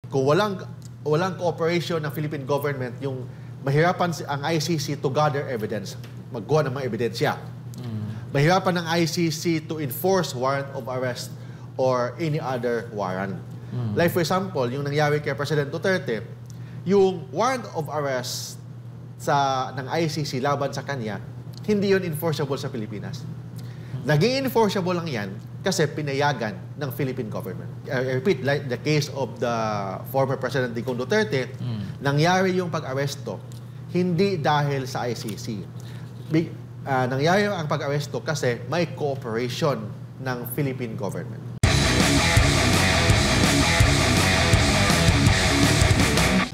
kung walang cooperation ng Philippine government, yung mahirapan ang ICC to gather evidence, maggawa ng mga ebidensya. Mahirapan ng ICC to enforce warrant of arrest or any other warrant. Like for example, yung nangyari kay President Duterte, yung warrant of arrest ng ICC laban sa kanya, hindi yun enforceable sa Pilipinas. Naging enforceable lang yan kasi pinayagan ng Philippine government. I repeat, like the case of the former President Digong Duterte, nangyari yung pag-aresto hindi dahil sa ICC. Nangyari ang pag-aresto kasi may cooperation ng Philippine government.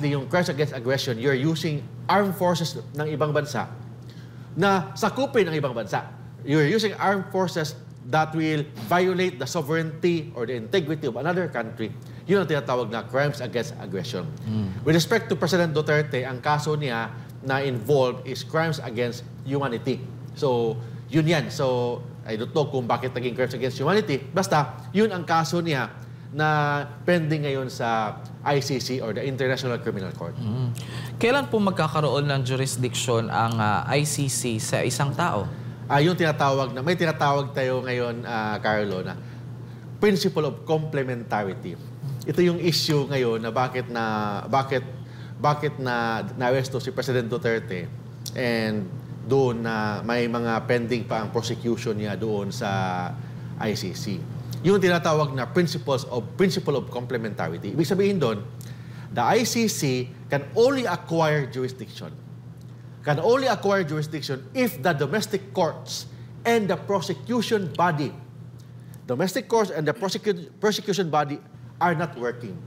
Yung crimes against aggression, you're using armed forces ng ibang bansa na sakupin ng ibang bansa. You're using armed forces that will violate the sovereignty or the integrity of another country. Yun ang tinatawag na crimes against aggression. With respect to President Duterte, ang kaso niya na involved is crimes against humanity. So, yun yan. So, I don't know kung bakit naging crimes against humanity. Basta, yun ang kaso niya na pending ngayon sa ICC or the International Criminal Court. Kailan po magkakaroon ng jurisdiction ang ICC sa isang tao? Yung tinatawag na, may tinatawag tayo ngayon, Carlo, na principle of complementarity. Ito yung issue ngayon na bakit na-aresto si President Duterte and doon na may mga pending pa ang prosecution niya doon sa ICC. Yung tinatawag na principle of complementarity. Ibig sabihin doon, the ICC can only acquire jurisdiction. Can only acquire jurisdiction if the domestic courts and the prosecution body, domestic courts and the prosecution body are not working.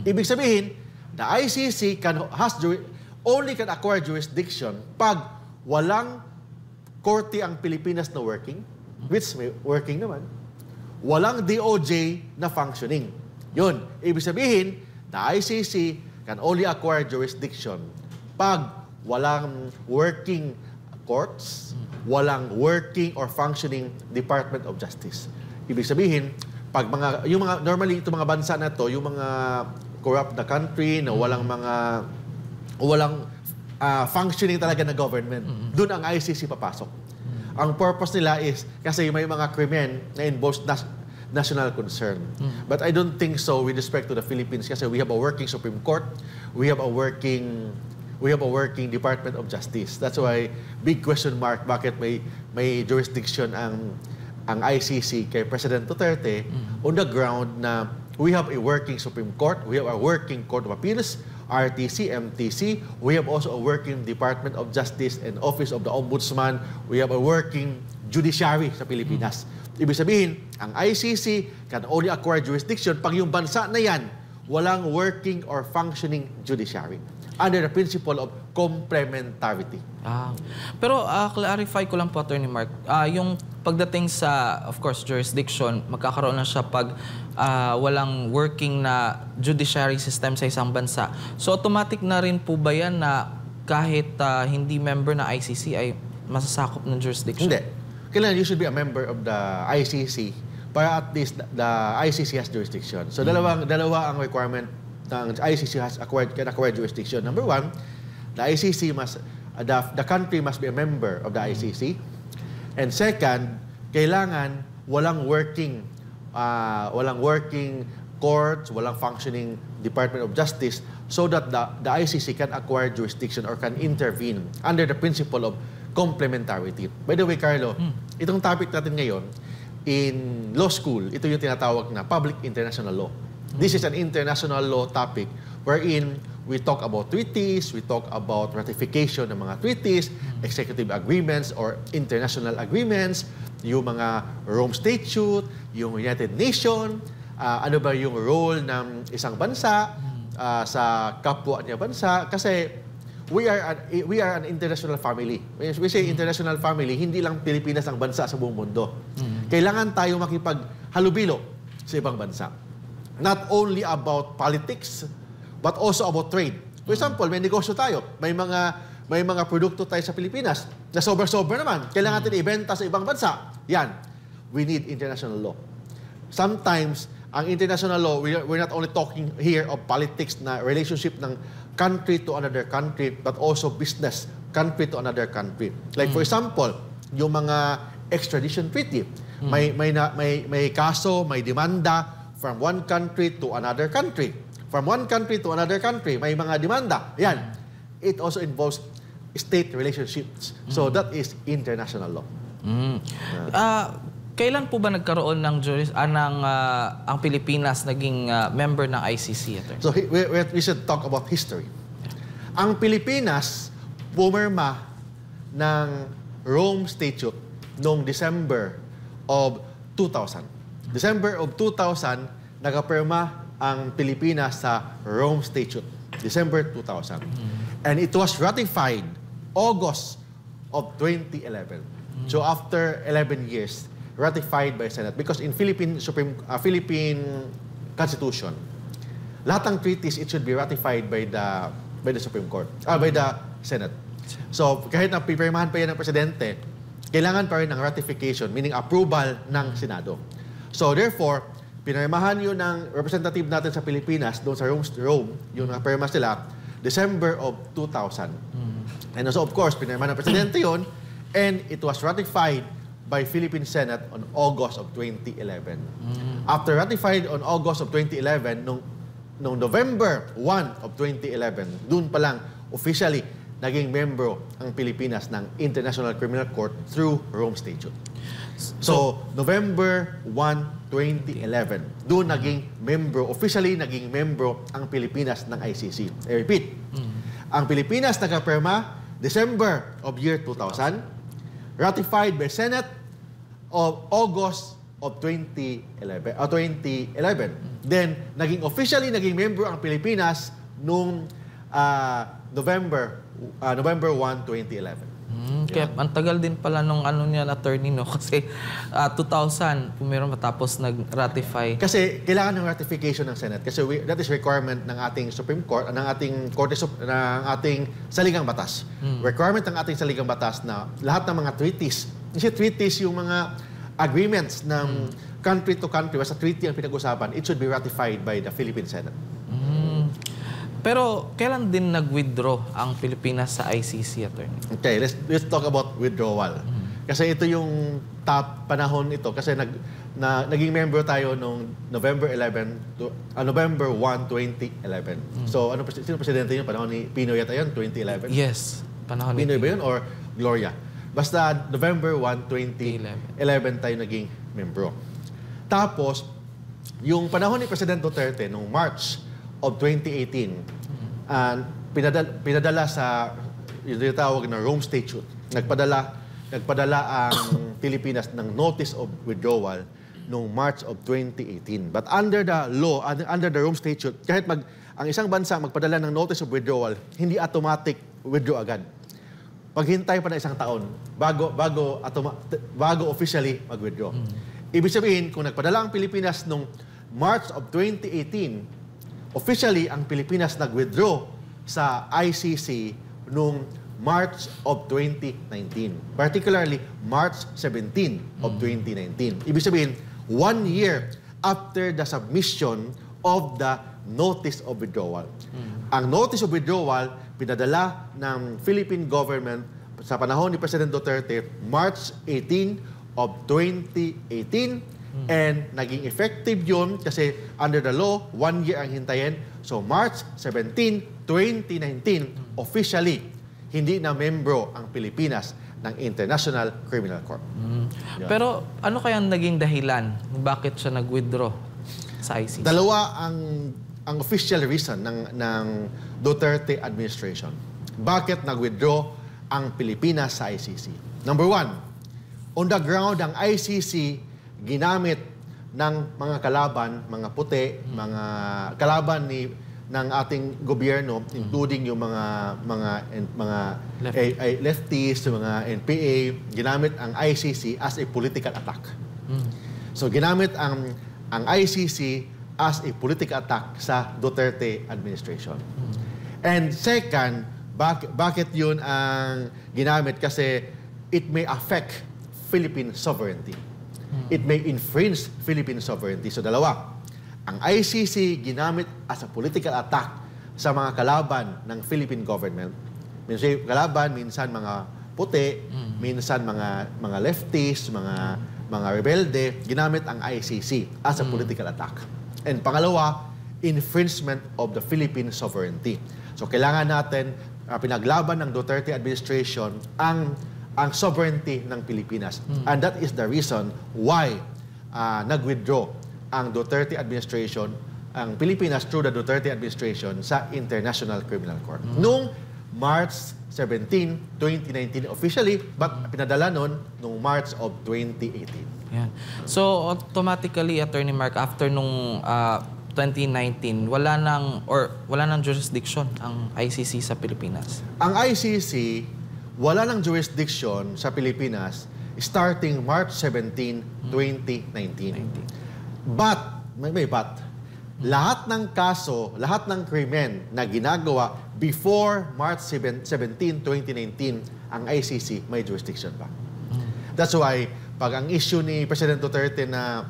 Ibig sabihin, the ICC only can acquire jurisdiction pag walang korte ang Pilipinas na working, which may working naman, walang DOJ na functioning. Yun. Ibig sabihin, the ICC can only acquire jurisdiction pag walang working courts, walang working or functioning Department of Justice. Ibig sabihin, pag normally itong mga bansa na to, yung mga corrupt na country na walang functioning talaga na government, doon ang ICC papasok. Ang purpose nila is kasi may mga krimen na involves national concern. But I don't think so with respect to the Philippines kasi we have a working Supreme Court, we have a working Department of Justice. That's why big question mark bakit may jurisdiction ang ICC kay President Duterte on the ground na we have a working Supreme Court, we have a working Court of Appeals, RTC, MTC. We have also a working Department of Justice and Office of the Ombudsman. We have a working judiciary sa Pilipinas. Ibig sabihin, ang ICC can only acquire jurisdiction pag yung bansa na yan walang working or functioning judiciary under the principle of complementarity. Pero clarify ko lang po, Attorney Mark, yung pagdating sa, of course, jurisdiction, magkakaroon na siya pag walang working na judiciary system sa isang bansa. So automatic na rin po ba yan na kahit hindi member na ICC ay masasakop ng jurisdiction? Hindi. Kailangan you should be a member of the ICC para at least the ICC has jurisdiction. So dalawa ang requirement ng ICC can acquire jurisdiction. Number one, the country must be a member of the ICC. And second, kailangan walang working courts, walang functioning Department of Justice so that the ICC can acquire jurisdiction or can intervene under the principle of complementarity. By the way, Carlo, itong topic natin ngayon, in law school, ito yung tinatawag na public international law. This is an international law topic wherein we talk about treaties, we talk about ratification ng mga treaties, executive agreements or international agreements, yung mga Rome Statute, yung United Nations, ano ba yung role ng isang bansa sa kapwa niya bansa. Kasi we are an international family. When we say international family, hindi lang Pilipinas ang bansa sa buong mundo. Kailangan tayo makipaghalubilo sa ibang bansa. Not only about politics, but also about trade. For example, may negosyo tayo. May mga produkto tayo sa Pilipinas na sobra-sobra naman. Kailangan natin ibenta sa ibang bansa. Yan. We need international law. Sometimes, ang international law, we're not only talking here of politics na relationship ng country to another country, but also business, country to another country. Like for example, yung mga extradition treaty. May kaso, may demanda from one country to another country. From one country to another country, may mga demanda. Yan. It also involves state relationships. So that is international law. Kailan po ba nagkaroon ng ang Pilipinas naging member ng ICC? So we should talk about history. Ang Pilipinas pumirma ng Rome Statute noong December of 2000. December of 2000, nagapirma ang Pilipinas sa Rome Statute. December 2000. And it was ratified August of 2011. So after 11 years, ratified by Senate. Because in Philippine Constitution, lahat ng treaties, it should be ratified by the Supreme Court, by the Senate. So kahit na pipirmahan pa yan ng Presidente, kailangan pa rin ng ratification, meaning approval ng Senado. So therefore, pinirmahan yun ng representative natin sa Pilipinas, doon sa Rome, yung napirma sila, December of 2000. And so of course, pinirmahan ng Presidente yun, and it was ratified by Philippine Senate on August of 2011. After ratified on August of 2011, noong November 1 of 2011, dun pa lang officially naging membro ang Pilipinas ng International Criminal Court through Rome Statute. So November 1, 2011, dun naging membro, officially naging membro ang Pilipinas ng ICC. I repeat, ang Pilipinas nagkapirma December of year 2000, ratified by Senate of August of 2011. Then, officially naging member ang Pilipinas noong November 1, 2011. Kaya ang tagal din pala nung attorney, no? Kasi 2000, pumirma matapos nag-ratify. Kasi kailangan ng ratification ng Senate. Kasi that is requirement ng ating Supreme Court, ng ating saligang batas. Requirement ng ating saligang batas na lahat ng mga treaties, kasi treaties yung mga agreements ng country to country, basta treaty ang pinag-usapan, it should be ratified by the Philippine Senate. Pero kailan din nag-withdraw ang Pilipinas sa ICC, attorney? Okay, let's talk about withdrawal. Kasi ito yung top panahon ito kasi naging member tayo noong November 1, 2011. So sino presidente yun? Panahon ni Pinoy yata yun, 2011? Yes, panahon ni Pinoy ba yun or Gloria? Basta November 1, 2011 tayo naging membro. Tapos, yung panahon ni President Duterte noong March of 2018, pinadala sa yung tinatawag na Rome Statute. Nagpadala ang Pilipinas ng notice of withdrawal noong March of 2018. But under the law, under the Rome Statute, kahit ang isang bansa magpadala ng notice of withdrawal, hindi automatic withdraw agad. Paghintay pa na isang taon bago officially mag-withdraw. Ibig sabihin, kung nagpadala ang Pilipinas noong March of 2018, officially, ang Pilipinas nag-withdraw sa ICC noong March of 2019. Particularly, March 17 of 2019. Ibig sabihin, 1 year after the submission of the notice of withdrawal. Ang notice of withdrawal, pinadala ng Philippine government sa panahon ni President Duterte, March 18 of 2018. And naging effective yun kasi under the law, 1 year ang hintayin. So March 17, 2019, officially, hindi na membro ang Pilipinas ng International Criminal Court. Pero ano kaya naging dahilan? Bakit siya nag-withdraw sa ICC? Dalawa ang official reason ng Duterte administration. Bakit nag-withdraw ang Pilipinas sa ICC? Number 1, on the ground, ang ICC ginamit ng mga kalaban, mga puti, mga kalaban ng ating gobyerno, including yung mga lefties, mga NPA, ginamit ang ICC as a political attack. So ginamit ang ICC as a political attack sa Duterte administration. And second, bakit yun ang ginamit? Kasi it may affect Philippine sovereignty. It may infringe Philippine sovereignty. So dalawa. Ang ICC ginamit as a political attack sa mga kalaban ng Philippine government. Minsan kalaban, minsan mga puti, minsan mga leftists, mga rebelde, ginamit ang ICC as a political attack. And pangalawa, infringement of the Philippine sovereignty. So kailangan natin pinaglaban ng Duterte administration ang sovereignty ng Pilipinas. And that is the reason why nag-withdraw ang Duterte administration, ang Pilipinas through the Duterte administration sa International Criminal Court. Noong March 17, 2019 officially, but pinadala noong March of 2018. Yan. So automatically, Attorney Mark, after nung 2019, wala nang jurisdiction ang ICC sa Pilipinas? Ang ICC, wala nang jurisdiction sa Pilipinas starting March 17, 2019. But, may but, lahat ng kaso, lahat ng krimen na ginagawa before March 17, 2019, ang ICC may jurisdiction pa. That's why, pag ang issue ni President Duterte na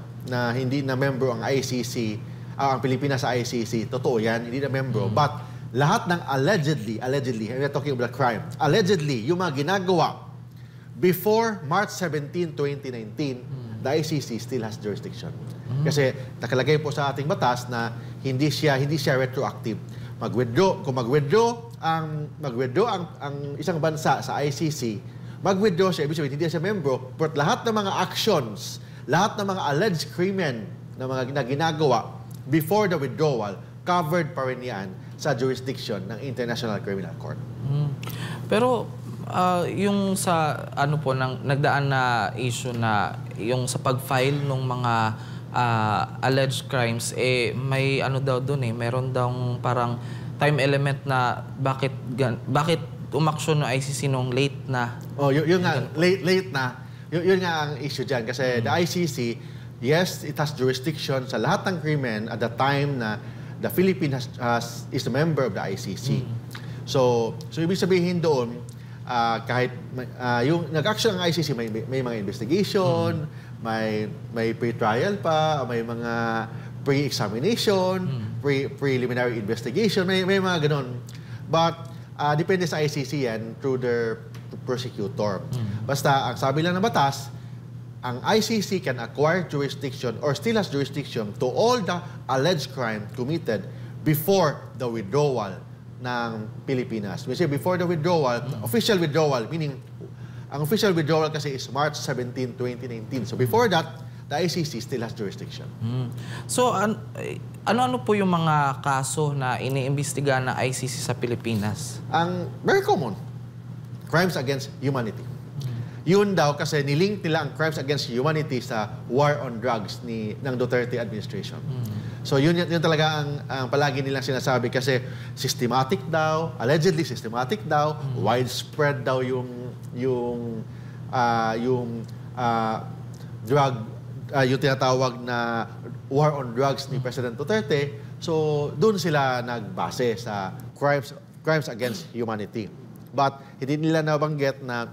hindi na member ang ICC, ang Pilipinas sa ICC, totoo yan, hindi na member. But, lahat ng allegedly, we're talking about a crime, allegedly, yung mga ginagawa before March 17, 2019, the ICC still has jurisdiction. Kasi nakalagay po sa ating batas na hindi siya retroactive. Kung mag-withdraw ang isang bansa sa ICC, mag-withdraw siya, ibig sabihin hindi siya membro, but lahat ng mga actions, lahat ng mga alleged crimen na ginagawa before the withdrawal, covered pa rin yan sa jurisdiction ng International Criminal Court. Pero yung sa nagdaan na issue na yung sa pag-file ng mga alleged crimes, may daw doon meron daw parang time element na bakit umaksyon ng ICC nung late na. Yun nga, late na. Yun nga ang issue dyan. Kasi the ICC, yes, it has jurisdiction sa lahat ng krimen at the time na the Philippines is a member of the ICC. So ibig sabihin doon, kahit yung nag-action ang ICC, may mga investigation, may pre-trial pa, may mga pre-examination, preliminary investigation, may mga ganon. But depende sa ICC yan through their prosecutor. Basta ang sabi lang ng batas, ang ICC can acquire jurisdiction or still has jurisdiction to all the alleged crime committed before the withdrawal ng Pilipinas. We say before the withdrawal, official withdrawal, meaning ang official withdrawal kasi is March 17, 2019. So before that, the ICC still has jurisdiction. So ano-ano po yung mga kaso na iniimbestiga ng ICC sa Pilipinas? Ang very common, crimes against humanity. Yun daw kasi nilink nila ang crimes against humanity sa war on drugs ng Duterte administration. So yun talaga ang palagi nilang sinasabi kasi systematic daw, allegedly systematic daw, widespread daw yung drug, yung tinatawag na war on drugs ni President Duterte. So doon sila nagbase sa crimes against humanity. But hindi nila nabanggit na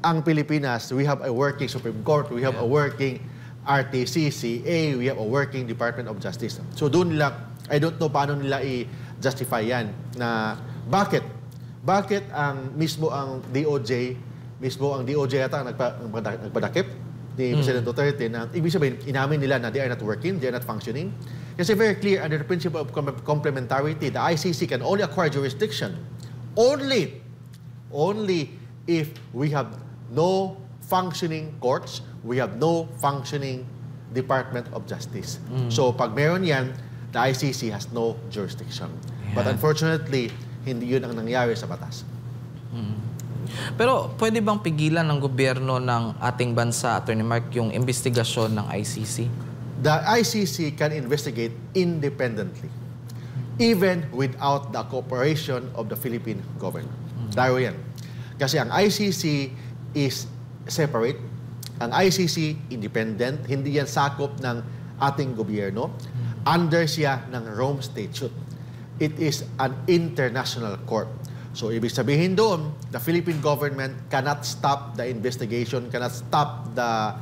ang Pilipinas, we have a working Supreme Court, we have a working RTCCA, we have a working Department of Justice. So doon nila, I don't know paano nila i-justify yan na bakit ang DOJ yata ang nagpadakip ni President Duterte na ibig sabihin, inamin nila na they are not working, they are not functioning. Kasi very clear under the principle of complementarity, the ICC can only acquire jurisdiction only if we have no functioning courts, we have no functioning Department of Justice. So pag meron yan, the ICC has no jurisdiction. But unfortunately, hindi yun ang nangyari sa batas. Pero pwede bang pigilan ng gobyerno ng ating bansa, Attorney Mark, yung investigasyon ng ICC? The ICC can investigate independently, even without the cooperation of the Philippine government. Dahil yan. Kasi ang ICC is separate. Ang ICC, independent. Hindi yan sakop ng ating gobyerno. Under siya ng Rome Statute. It is an international court. So, ibig sabihin doon, the Philippine government cannot stop the investigation, cannot stop the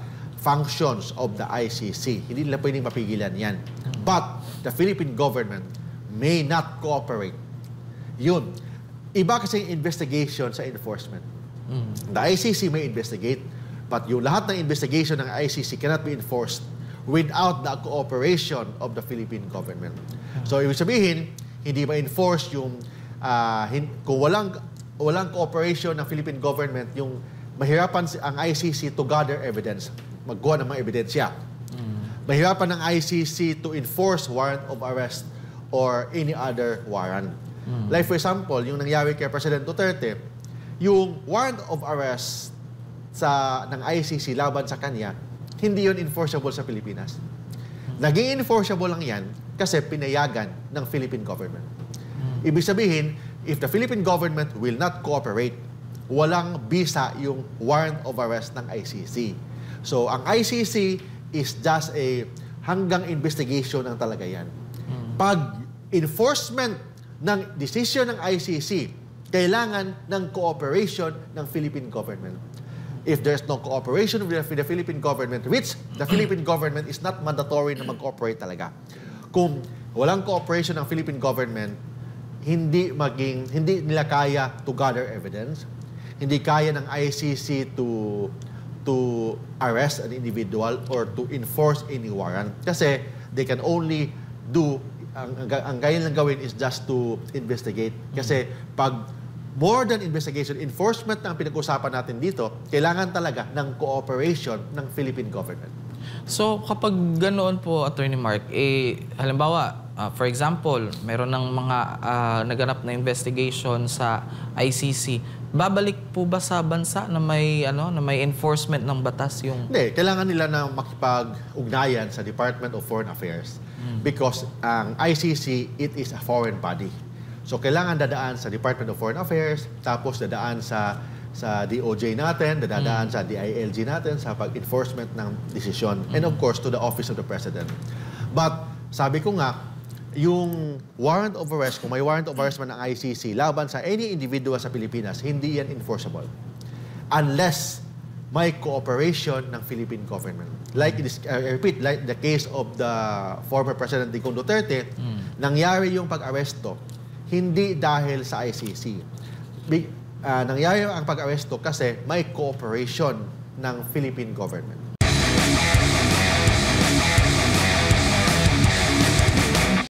functions of the ICC. Hindi nila pwedeng mapigilan yan. But the Philippine government may not cooperate. Yun. Iba kasi yung investigation sa enforcement. The ICC may investigate, but yung lahat ng investigation ng ICC cannot be enforced without the cooperation of the Philippine government. So, ibig sabihin, hindi ma-enforce yung kung walang cooperation ng Philippine government, yung mahirapan ang ICC to gather evidence, maggawa ng mga ebidensya. Mahirapan ng ICC to enforce warrant of arrest or any other warrant. Like for example, yung nangyari kay President Duterte, yung warrant of arrest ng ICC laban sa kanya, hindi yun enforceable sa Pilipinas. Naging enforceable lang yan kasi pinayagan ng Philippine government. Ibig sabihin, if the Philippine government will not cooperate, walang bisa yung warrant of arrest ng ICC. So, ang ICC is just a hanggang investigation ng talaga yan. Pag enforcement ng decision ng ICC, kailangan ng cooperation ng Philippine government. If there's no cooperation with the Philippine government, which the Philippine government is not mandatory na mag-cooperate talaga. Kung walang cooperation ng Philippine government, hindi nila kaya to gather evidence, hindi kaya ng ICC to arrest an individual or to enforce any warrant. Kasi they can only do, ang kaya lang gawin is just to investigate. Kasi pag more than investigation, enforcement na ang pinag-usapan natin dito, kailangan talaga ng cooperation ng Philippine government. So, kapag ganoon po, Attorney Mark, halimbawa, for example, meron ng mga naganap na investigation sa ICC, babalik po ba sa bansa na may enforcement ng batas yung... Hindi, kailangan nila na makipag-ugnayan sa Department of Foreign Affairs because ang ICC, it is a foreign body. So, kailangan dadaan sa Department of Foreign Affairs, tapos dadaan sa DOJ natin, dadaan sa DILG natin sa pag-enforcement ng desisyon. And of course, to the Office of the President. But, sabi ko nga, yung warrant of arrest, kung may warrant of arrest man ng ICC, laban sa any individual sa Pilipinas, hindi yan enforceable. Unless may cooperation ng Philippine government. Like, I repeat, like the case of the former President Digong Duterte, nangyari yung pag-aresto, hindi dahil sa ICC. Nangyari ang pag-aresto kasi may cooperation ng Philippine government.